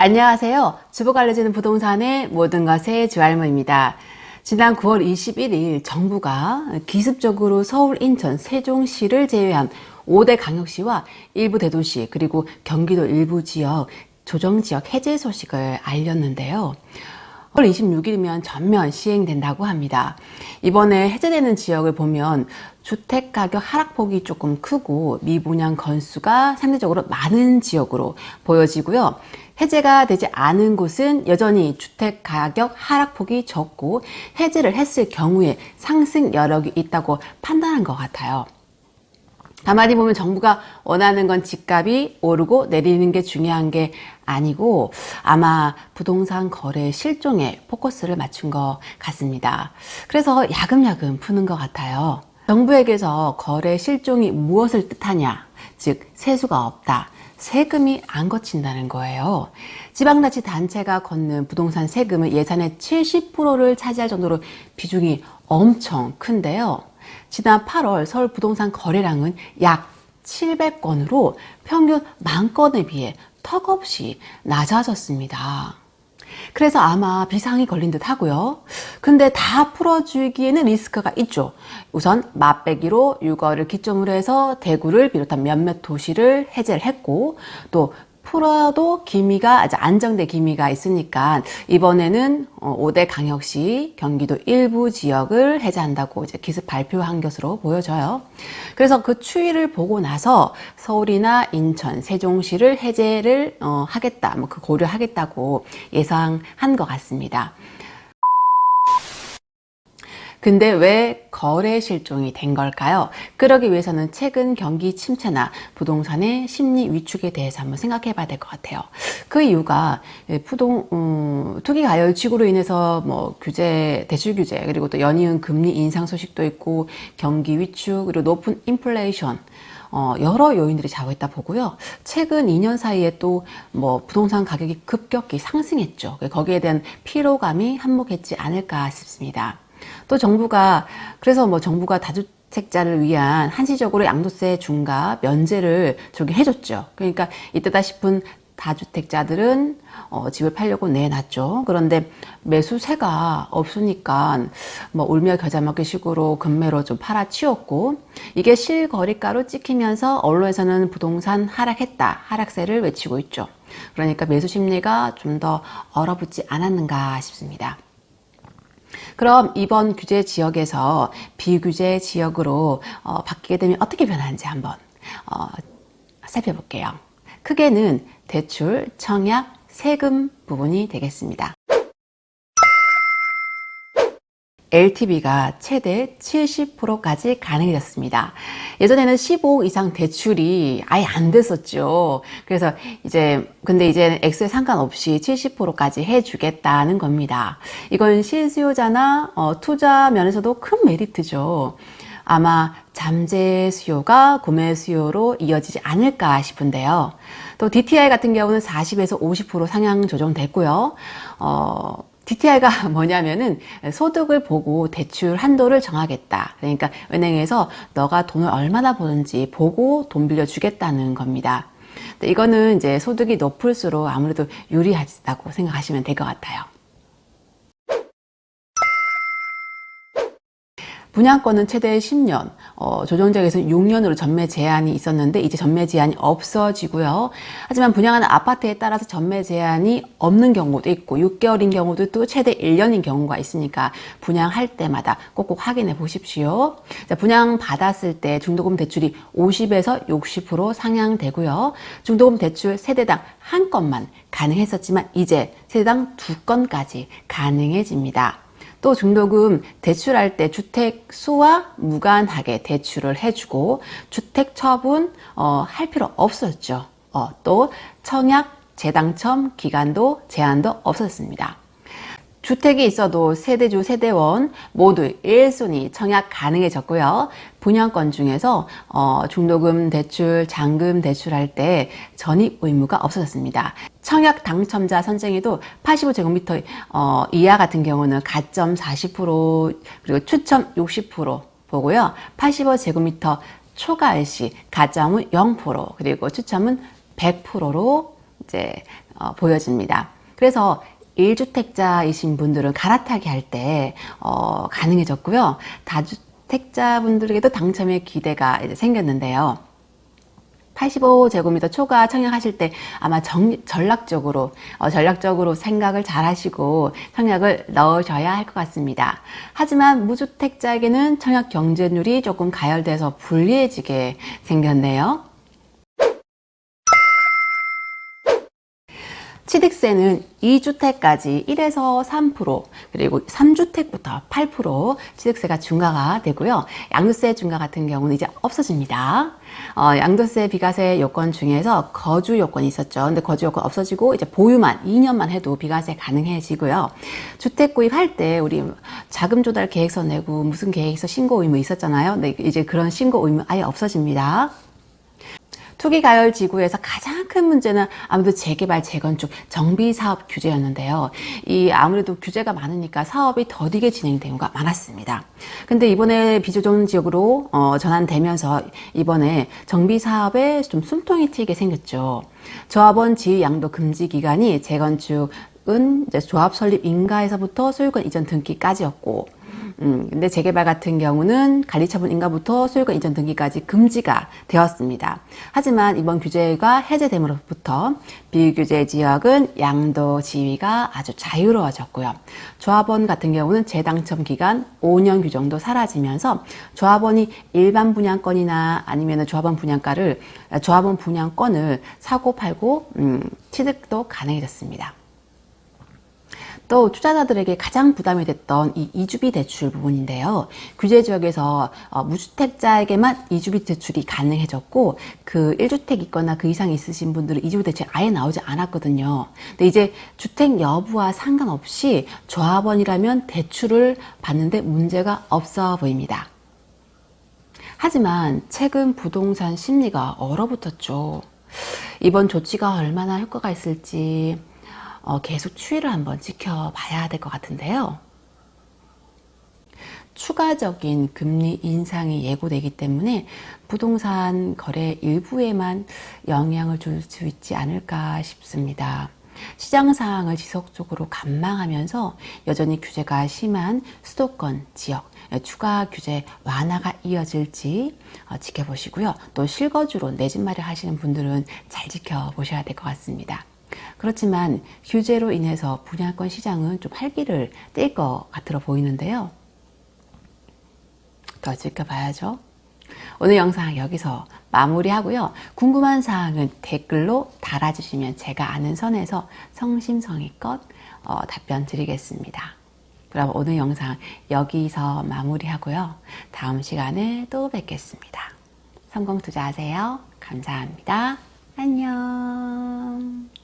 안녕하세요. 주보가 알려지는 부동산의 모든 것의 주알모입니다. 지난 9월 21일 정부가 기습적으로 서울, 인천, 세종시를 제외한 5대 강역시와 일부 대도시 그리고 경기도 일부 지역 조정지역 해제 소식을 알렸는데요. 9월 26일이면 전면 시행된다고 합니다. 이번에 해제되는 지역을 보면 주택가격 하락폭이 조금 크고 미분양 건수가 상대적으로 많은 지역으로 보여지고요. 해제가 되지 않은 곳은 여전히 주택가격 하락폭이 적고 해제를 했을 경우에 상승 여력이 있다고 판단한 것 같아요. 가만히 보면 정부가 원하는 건 집값이 오르고 내리는 게 중요한 게 아니고 아마 부동산 거래 실종에 포커스를 맞춘 것 같습니다. 그래서 야금야금 푸는 것 같아요. 정부에게서 거래 실종이 무엇을 뜻하냐, 즉 세수가 없다, 세금이 안 거친다는 거예요. 지방자치단체가 걷는 부동산 세금은 예산의 70%를 차지할 정도로 비중이 엄청 큰데요. 지난 8월 서울 부동산 거래량은 약 700건으로 평균 10,000건에 비해 턱없이 낮아졌습니다. 그래서 아마 비상이 걸린 듯 하고요. 근데 다 풀어주기에는 리스크가 있죠. 우선 맛배기로 6월을 기점으로 해서 대구를 비롯한 몇몇 도시를 해제를 했고 또 풀어도 기미가 아주 안정된 기미가 있으니까 이번에는 5대 강역시 경기도 일부 지역을 해제한다고 이제 기습 발표한 것으로 보여져요. 그래서 그 추이를 보고 나서 서울이나 인천, 세종시를 해제를 하겠다, 그 고려하겠다고 예상한 것 같습니다. 근데 왜 거래 실종이 된 걸까요? 그러기 위해서는 최근 경기 침체나 부동산의 심리 위축에 대해서 한번 생각해 봐야 될 것 같아요. 그 이유가 투기 가열치고로 인해서 대출 규제, 그리고 또 연이은 금리 인상 소식도 있고 경기 위축, 그리고 높은 인플레이션, 여러 요인들이 작용했다 보고요. 최근 2년 사이에 또 부동산 가격이 급격히 상승했죠. 거기에 대한 피로감이 한몫했지 않을까 싶습니다. 또 정부가 다주택자를 위한 한시적으로 양도세 중과 면제를 해줬죠. 그러니까 이때다 싶은 다주택자들은 집을 팔려고 내놨죠. 그런데 매수세가 없으니까 울며 겨자 먹기 식으로 금매로 좀 팔아치웠고 이게 실거래가로 찍히면서 언론에서는 부동산 하락했다, 하락세를 외치고 있죠. 그러니까 매수 심리가 좀 더 얼어붙지 않았는가 싶습니다. 그럼 이번 규제 지역에서 비규제 지역으로 바뀌게 되면 어떻게 변하는지 한번 살펴볼게요. 크게는 대출, 청약, 세금 부분이 되겠습니다. LTV가 최대 70%까지 가능해졌습니다. 예전에는 15억 이상 대출이 아예 안 됐었죠. 그래서 근데 이제 액수에 상관없이 70%까지 해주겠다는 겁니다. 이건 실수요자나 투자 면에서도 큰 메리트죠. 아마 잠재 수요가 구매 수요로 이어지지 않을까 싶은데요. 또 DTI 같은 경우는 40에서 50% 상향 조정됐고요. DTI가 뭐냐면은 소득을 보고 대출 한도를 정하겠다. 그러니까 은행에서 너가 돈을 얼마나 버는지 보고 돈 빌려주겠다는 겁니다. 이거는 이제 소득이 높을수록 아무래도 유리하다고 생각하시면 될 것 같아요. 분양권은 최대 10년, 조정지역에서는 6년으로 전매 제한이 있었는데 이제 전매 제한이 없어지고요. 하지만 분양하는 아파트에 따라서 전매 제한이 없는 경우도 있고 6개월인 경우도 또 최대 1년인 경우가 있으니까 분양할 때마다 꼭꼭 확인해 보십시오. 자, 분양 받았을 때 중도금 대출이 50에서 60% 상향되고요. 중도금 대출 세대당 한 건만 가능했었지만 이제 세대당 2건까지 가능해집니다. 또 중도금 대출할 때 주택 수와 무관하게 대출을 해주고 주택 처분 할 필요 없었죠. 또 청약, 재당첨 기간도 제한도 없었습니다. 주택이 있어도 세대주, 세대원 모두 1순위 청약 가능해졌고요. 분양권 중에서 중도금 대출, 잔금 대출할 때 전입 의무가 없어졌습니다. 청약 당첨자 선정에도 85제곱미터 이하 같은 경우는 가점 40% 그리고 추첨 60% 보고요. 85제곱미터 초과할 시 가점은 0% 그리고 추첨은 100%로 이제 보여집니다. 그래서 1주택자이신 분들은 갈아타기 할 때 가능해졌고요. 다주택자분들에게도 당첨의 기대가 이제 생겼는데요. 85제곱미터 초과 청약하실 때 아마 전략적으로 생각을 잘 하시고 청약을 넣으셔야 할 것 같습니다. 하지만 무주택자에게는 청약 경쟁률이 조금 가열돼서 불리해지게 생겼네요. 취득세는 2주택까지 1에서 3%, 그리고 3주택부터 8% 취득세가 중과가 되고요. 양도세 중과 같은 경우는 이제 없어집니다. 양도세 비과세 요건 중에서 거주 요건이 있었죠. 근데 거주 요건 없어지고 이제 보유만 2년만 해도 비과세 가능해지고요. 주택 구입할 때 우리 자금 조달 계획서 내고 무슨 계획서 신고 의무 있었잖아요. 근데 이제 그런 신고 의무 아예 없어집니다. 투기가열 지구에서 가장 큰 문제는 아무래도 재개발, 재건축, 정비사업 규제였는데요. 아무래도 규제가 많으니까 사업이 더디게 진행된 경우가 많았습니다. 근데 이번에 비조정 지역으로 전환되면서 이번에 정비사업에 좀 숨통이 트이게 생겼죠. 조합원 지위 양도 금지 기간이 재건축은 이제 조합 설립 인가에서부터 소유권 이전 등기까지였고, 근데 재개발 같은 경우는 관리처분 인가부터 소유권 이전 등기까지 금지가 되었습니다. 하지만 이번 규제가 해제됨으로부터 비규제 지역은 양도 지위가 아주 자유로워졌고요. 조합원 같은 경우는 재당첨 기간 5년 규정도 사라지면서 조합원이 일반 분양권이나 아니면 조합원 분양권을 사고 팔고 취득도 가능해졌습니다. 또 투자자들에게 가장 부담이 됐던 이 이주비 대출 부분인데요. 규제 지역에서 무주택자에게만 이주비 대출이 가능해졌고 그 1주택 있거나 그 이상 있으신 분들은 이주비 대출이 아예 나오지 않았거든요. 근데 이제 주택 여부와 상관없이 조합원이라면 대출을 받는데 문제가 없어 보입니다. 하지만 최근 부동산 심리가 얼어붙었죠. 이번 조치가 얼마나 효과가 있을지 계속 추이를 한번 지켜봐야 될 것 같은데요. 추가적인 금리 인상이 예고되기 때문에 부동산 거래 일부에만 영향을 줄 수 있지 않을까 싶습니다. 시장 상황을 지속적으로 관망하면서 여전히 규제가 심한 수도권 지역 추가 규제 완화가 이어질지 지켜보시고요. 또 실거주로 내 집 마련하시는 분들은 잘 지켜보셔야 될 것 같습니다. 그렇지만 규제로 인해서 분양권 시장은 좀 활기를 띨 것 같아 보이는데요. 더 지켜봐야죠. 오늘 영상 여기서 마무리하고요. 궁금한 사항은 댓글로 달아주시면 제가 아는 선에서 성심성의껏 답변 드리겠습니다. 그럼 오늘 영상 여기서 마무리하고요. 다음 시간에 또 뵙겠습니다. 성공 투자하세요. 감사합니다. 안녕.